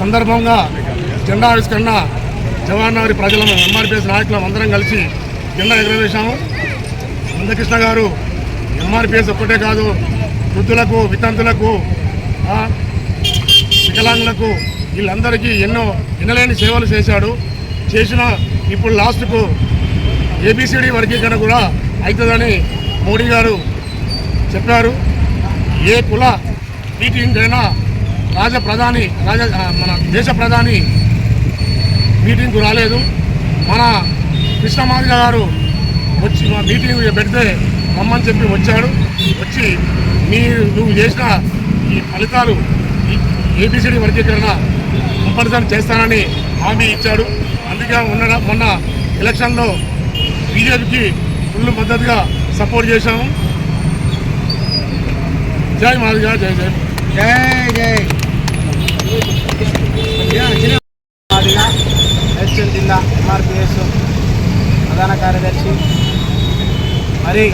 సందర్భంగా జెండా ఆవిష్కరణ జవహర్ నగర్ ప్రజలను ఎంఆర్పిఎస్ నాయకులం అందరం కలిసి జెండా ఎగురవేశాము. మందకృష్ణ గారు ఎంఆర్పిఎస్ ఒక్కటే కాదు, వృద్ధులకు, వితంతులకు, వికలాంగులకు వీళ్ళందరికీ ఎన్నో ఎన్నలేని సేవలు చేసిన ఇప్పుడు లాస్ట్కు ఏబిసిడి వర్గీకరణ కూడా అవుతుందని మోడీ గారు చెప్పారు. ఏ కుల మీటింగ్ అయినా మన దేశ ప్రధాని మీటింగ్కు రాలేదు. మన కృష్ణమాదిగ గారు వచ్చి మా మీటింగ్ పెడితే రమ్మని చెప్పి వచ్చాడు. వచ్చి నువ్వు చేసిన ఈ ఫలితాలు ఏబిసిడి వర్గీకరణ కంపల్సరీ చేస్తానని హామీ ఇచ్చాడు. అందుకే మొన్న ఎలక్షన్లో బీజేపీకి ఫుల్ మద్దతుగా సపోర్ట్ చేశాము. జై మాదిగ, జై జై జై జై మాదిగ. మేడ్చల్ జిల్లా ఎంఆర్పిఎస్ ప్రధాన కార్యదర్శి. మరి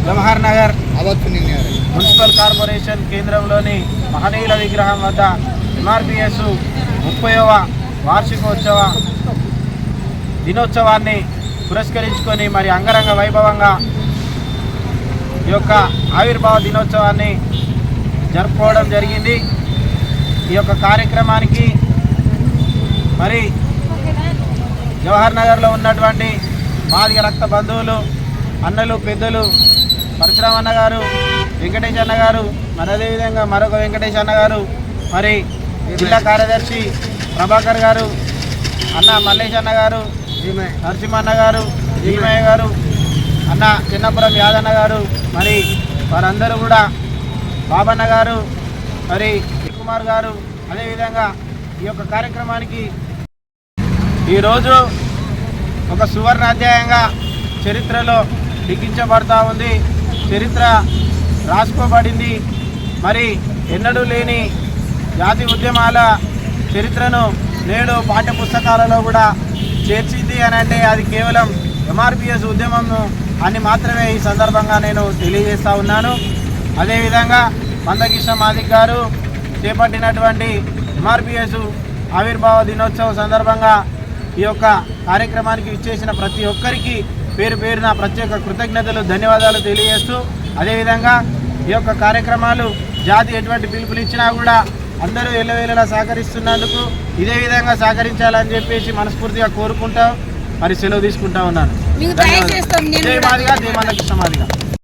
జవహర్ నగర్ మున్సిపల్ కార్పొరేషన్ కేంద్రంలోని మహనీయుల విగ్రహం వద్ద ఎంఆర్పిఎస్ 30వ వార్షికోత్సవ దినోత్సవాన్ని పురస్కరించుకొని మరి అంగరంగ వైభవంగా ఈ యొక్క ఆవిర్భావ దినోత్సవాన్ని జరుపుకోవడం జరిగింది. ఈ యొక్క కార్యక్రమానికి మరి జవహర్ నగర్లో ఉన్నటువంటి మాదిగ రక్త బంధువులు, అన్నలు, పెద్దలు, పరశురామ అన్న గారు, వెంకటేష్ అన్న గారు, మరి అదేవిధంగా మరొక వెంకటేష్ అన్న గారు, మరి జిల్లా కార్యదర్శి ప్రభాకర్ గారు, అన్న మల్లేష్ అన్న గారు, నరసింహన్న గారు, భీమయ్య గారు, అన్న చిన్నపురం యాదన్న గారు, మరి వారందరూ కూడా బాబన్న గారు, మరి కుమార్ గారు, అదేవిధంగా ఈ యొక్క కార్యక్రమానికి ఈరోజు ఒక సువర్ణాధ్యాయంగా చరిత్రలో లిఖించబడతా ఉంది. చరిత్ర రాసుకోబడింది. మరి ఎన్నడూ లేని జాతి ఉద్యమాల చరిత్రను నేడు పాఠ్యపుస్తకాలలో కూడా చేర్చింది అని అంటే అది కేవలం ఎంఆర్పిఎస్ ఉద్యమం అని మాత్రమే ఈ సందర్భంగా నేను తెలియజేస్తూ ఉన్నాను. అదేవిధంగా మందకృష్ణ మాదిగ గారు చేపట్టినటువంటి ఎంఆర్పిఎస్ ఆవిర్భావ దినోత్సవం సందర్భంగా ఈ యొక్క కార్యక్రమానికి ఇచ్చేసిన ప్రతి ఒక్కరికి పేరు పేరున ప్రత్యేక కృతజ్ఞతలు, ధన్యవాదాలు తెలియజేస్తూ, అదేవిధంగా ఈ యొక్క కార్యక్రమాలు జాతి ఎటువంటి పిలుపులు ఇచ్చినా కూడా అందరూ ఎల్లవేళలా సహకరిస్తున్నందుకు ఇదే విధంగా సహకరించాలని చెప్పేసి మనస్ఫూర్తిగా కోరుకుంటాం. మరి సెలవు తీసుకుంటా ఉన్నాను. జై మాదిగ, జై మందకృష్ణ మాదిగ.